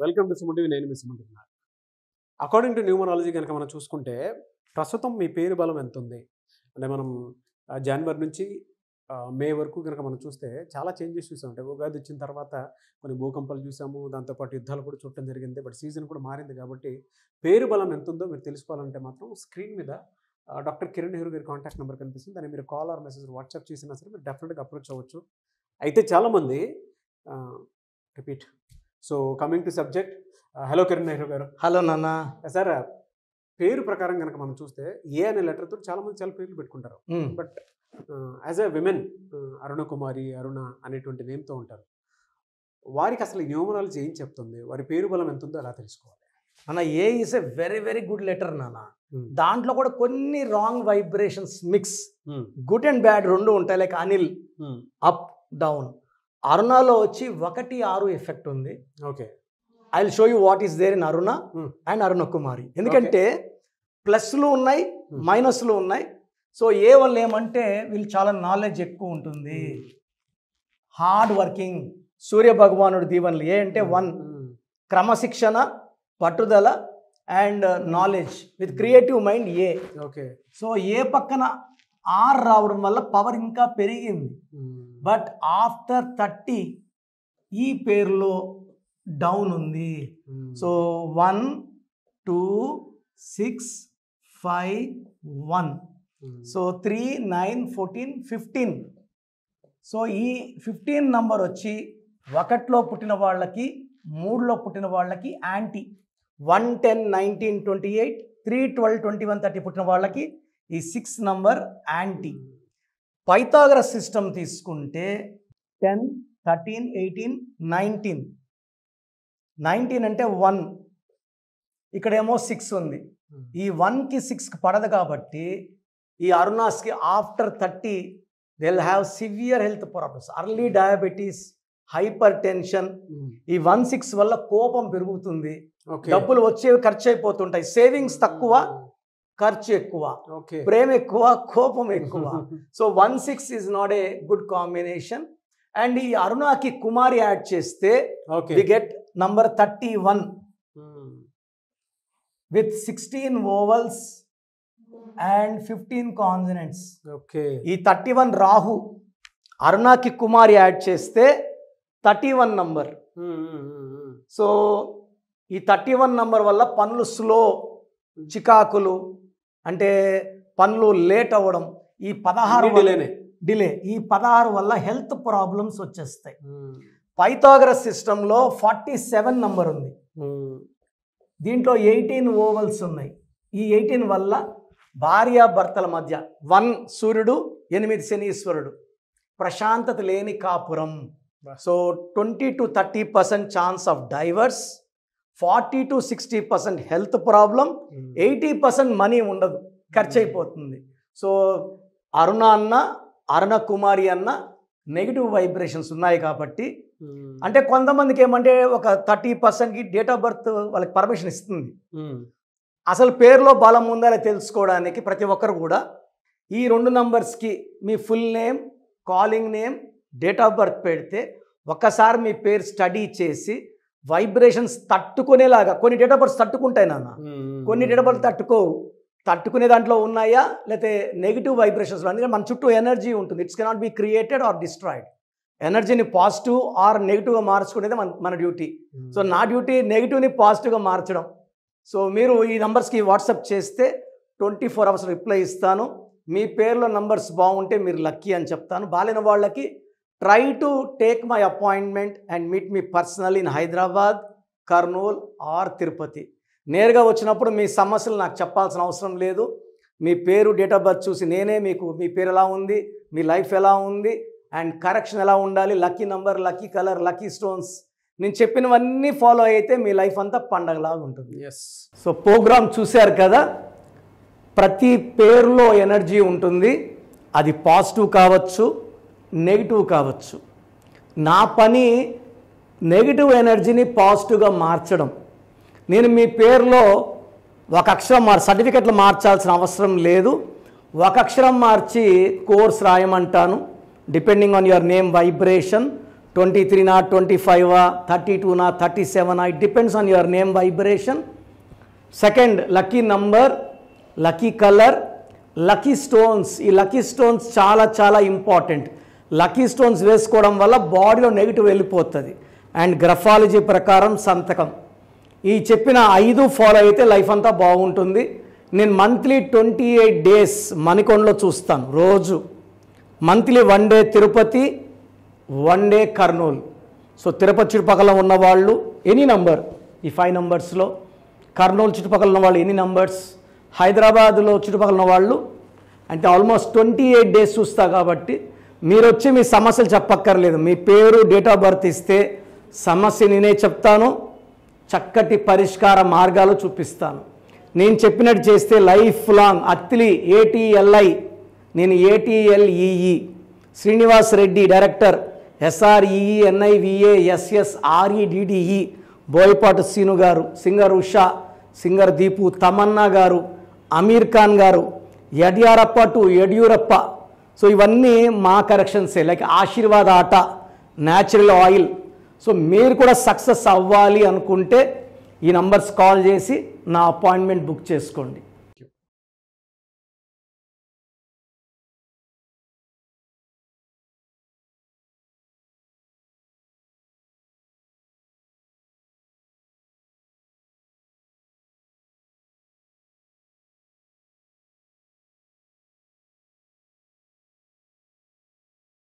Welcome to Suman TV. నేను మీ Suman TV. According to numerology కనుక మనం చూసుకుంటే ప్రస్తుతం మీ పేరు బలం ఎంత ఉంది అంటే మనం జనవరి నుంచి మే వరకు కనుక మనం చూస్తే చాలా చేంజెస్ చూసాం. అంటే ఉగాది వచ్చిన తర్వాత కొన్ని భూకంపాలు చూసాము, దాంతోపాటు యుద్ధాలు కూడా చూడటం జరిగింది. బట్ సీజన్ కూడా మారింది కాబట్టి పేరు బలం ఎంత ఉందో మీరు తెలుసుకోవాలంటే మాత్రం స్క్రీన్ మీద డాక్టర్ కిరణ్ నెహ్రూ గారి కాంటాక్ట్ నెంబర్ కనిపిస్తుంది. దాన్ని మీరు కాల్ ఆర్ మెసేజ్ వాట్సాప్ చేసినా సరే మీరు డెఫినెట్గా అప్రోచ్ అవ్వచ్చు. అయితే చాలామంది repeat. So coming to subject, hello Kiran Nehru గారు. హలో నాన్న. సార్, పేరు ప్రకారం కనుక మనం చూస్తే ఏ అనే లెటర్తో చాలామంది చాలా పేర్లు పెట్టుకుంటారు. But as a women Aruna Kumari, అరుణ అనేటువంటి నేమ్తో ఉంటారు. వారికి అసలు న్యూమరాలజీ ఏం చెప్తుంది, వారి పేరు బలం ఎంత ఉందో ఎలా తెలుసుకోవాలి అన్న? A is a very very good letter నాన్న. దాంట్లో కూడా కొన్ని wrong vibrations mix, good and bad రెండు ఉంటాయి. లైక్ అనిల్ అప్ డౌన్, అరుణలో వచ్చి 1-6 ఎఫెక్ట్ ఉంది. Okay, I will show you what is there in Aruna and Aruna Kumari. ఎందుకంటే ప్లస్లు ఉన్నాయి, మైనస్లు ఉన్నాయి. సో ఏ వల్ల ఏమంటే వీళ్ళు చాలా నాలెడ్జ్ ఎక్కువ ఉంటుంది, హార్డ్ వర్కింగ్, సూర్య భగవానుడు దీవెనలు. ఏ అంటే 1 క్రమశిక్షణ, పట్టుదల and knowledge with creative mind. A okay. So A పక్కన ఆర్ రావడం వల్ల పవర్ ఇంకా పెరిగింది. బట్ ఆఫ్టర్ 30 ఈ పేరులో డౌన్ ఉంది. సో 1 2 6 5 1. సో 3 9 14 15. సో ఈ 15 నంబర్ వచ్చి 1లో పుట్టిన వాళ్ళకి, 3లో పుట్టిన వాళ్ళకి యాంటీ. 1 10 19 28 3 12 21 30 పుట్టిన వాళ్ళకి ఈ 6 నంబర్ యాంటీ. పైథాగరస్ సిస్టమ్ తీసుకుంటే 10 13 18 19. 19 అంటే 1, ఇక్కడేమో 6 ఉంది. ఈ 1కి 6కి పడదు కాబట్టి ఈ అరుణాస్కి after 30 they will have severe health problems, early diabetes, hypertension. ఈ 1-6 వల్ల కోపం పెరుగుతుంది, డబ్బులు వచ్చేవి ఖర్చు అయిపోతుంటాయి, సేవింగ్స్ తక్కువ, ఖర్చు ఎక్కువ, ప్రేమ ఎక్కువ, కోపం ఎక్కువ. So 1-6 is not a good combination. And ఈ అరుణాకి కుమారి యాడ్ చేస్తే we get number 31 with 16 vowels and 15 consonants. ఈ 31 రాహు, అరుణాకి కుమారి యాడ్ చేస్తే 31 నంబర్. సో ఈ 31 నంబర్ వల్ల పనులు స్లో, చికాకులు, అంటే పనులు లేట్ అవ్వడం. ఈ 16 డిలే, ఈ 16 వల్ల హెల్త్ ప్రాబ్లమ్స్ వచ్చేస్తాయి. పైథాగరస్ సిస్టంలో 47 నంబర్ ఉంది. దీంట్లో 18 ఓవల్స్ ఉన్నాయి. ఈ 18 వల్ల భార్యాభర్తల మధ్య 1 సూర్యుడు, 8 శనీశ్వరుడు, ప్రశాంతత లేని కాపురం. So 20 to 30% chance of divorce, 40 to 60% health problem, 80% money ఉండదు, ఖర్చు అయిపోతుంది. సో అరుణ అన్న, అరుణ కుమారి అన్న నెగిటివ్ వైబ్రేషన్స్ ఉన్నాయి కాబట్టి, అంటే కొంతమందికి ఏమంటే ఒక 30%కి డేట్ ఆఫ్ బర్త్ వాళ్ళకి పర్మిషన్ ఇస్తుంది. అసలు పేరులో బలం ఉందా తెలుసుకోవడానికి ప్రతి ఒక్కరు కూడా ఈ 2 నంబర్స్కి మీ full name, calling name, date of birth పెడితే ఒక్కసారి మీ పేరు స్టడీ చేసి వైబ్రేషన్స్ తట్టుకునేలాగా, కొన్ని డేట్ ఆఫ్ బర్త్ తట్టుకుంటాయి నాన్న, కొన్ని డేట్ ఆఫ్ బర్త్ తట్టుకునే దాంట్లో ఉన్నాయా, లేకపోతే నెగిటివ్ వైబ్రేషన్స్. అందుకని మన చుట్టూ ఎనర్జీ ఉంటుంది, it's cannot be created or destroyed. ఎనర్జీని పాజిటివ్ ఆర్ నెగిటివ్గా మార్చుకునేది మన డ్యూటీ. సో నా డ్యూటీ నెగిటివ్ని పాజిటివ్గా మార్చడం. సో మీరు ఈ నంబర్స్కి వాట్సాప్ చేస్తే 24 hours రిప్లై ఇస్తాను. మీ పేర్లో నంబర్స్ బాగుంటే మీరు లక్కీ అని చెప్తాను. బాలేని వాళ్ళకి try to take my appointment and meet me personal in Hyderabad, Kurnool or Tirupati. నేరుగా వచ్చినప్పుడు మీ సమస్యలు నాకు చెప్పాల్సిన అవసరం లేదు. మీ పేరు, డేట్ ఆఫ్ బర్త్ చూసి నేనే మీకు మీ పేరు ఎలా ఉంది, మీ లైఫ్ ఎలా ఉంది అండ్ కరెక్షన్ ఎలా ఉండాలి, lucky number, lucky colour, lucky stones, నేను చెప్పినవన్నీ ఫాలో అయితే మీ లైఫ్ అంతా పండగలాగా ఉంటుంది. సో ప్రోగ్రామ్ చూశారు కదా, ప్రతి పేరులో ఎనర్జీ ఉంటుంది. అది పాజిటివ్ కావచ్చు, నెగిటివ్ కావచ్చు. నా పని నెగిటివ్ ఎనర్జీని పాజిటివ్గా మార్చడం. నేను మీ పేరులో ఒక అక్షరం సర్టిఫికెట్లు మార్చాల్సిన అవసరం లేదు. ఒక అక్షరం మార్చి కోర్స్ రాయమంటాను. Depending on your name vibration 23 25 32 37 it depends on your name vibration. Second, lucky number, lucky color, lucky stones. ఈ లక్కీ స్టోన్స్ చాలా చాలా ఇంపార్టెంట్. లక్కీ స్టోన్స్ వేసుకోవడం వల్ల బాడీలో నెగిటివ్ వెళ్ళిపోతుంది. అండ్ గ్రఫాలజీ ప్రకారం సంతకం. ఈ చెప్పిన 5 ఫాలో అయితే లైఫ్ అంతా బాగుంటుంది. నేను మంత్లీ 28 డేస్ మణికొండలో చూస్తాను రోజు. Monthly 1 day Tirupati, 1 day Kurnool. So Tirupati చుట్టుపక్కల ఉన్నవాళ్ళు ఎనీ నంబర్, ఈ 5 నంబర్స్లో, కర్నూలు చుట్టుపక్కల ఉన్న వాళ్ళు ఎనీ నంబర్స్, హైదరాబాద్లో చుట్టుపక్కల ఉన్న వాళ్ళు అంటే ఆల్మోస్ట్ 28 డేస్ చూస్తా. కాబట్టి మీరు వచ్చి మీ సమస్యలు చెప్పక్కర్లేదు. మీ పేరు, డేట్ ఆఫ్ బర్త్ ఇస్తే సమస్య నేనే చెప్తాను, చక్కటి పరిష్కార మార్గాలు చూపిస్తాను. నేను చెప్పినట్టు చేస్తే లైఫ్ లాంగ్. అత్తిలి ATLI, నేను ATLEE, Srinivas Reddy director, SREENIVASSREDDE, Boyapati Seenu garu, singer Usha, singer Deepu, Tamannaah garu, Aamir Khan గారు, యడ్యారప్ప టు యడ్యూరప్ప. సో ఇవన్నీ మా కరెక్షన్సే. లైక్ ఆశీర్వాద్ ఆట, న్యాచురల్ ఆయిల్. సో మీరు కూడా సక్సెస్ అవ్వాలి అనుకుంటే ఈ నంబర్స్ కాల్ చేసి నా అపాయింట్మెంట్ బుక్ చేసుకోండి.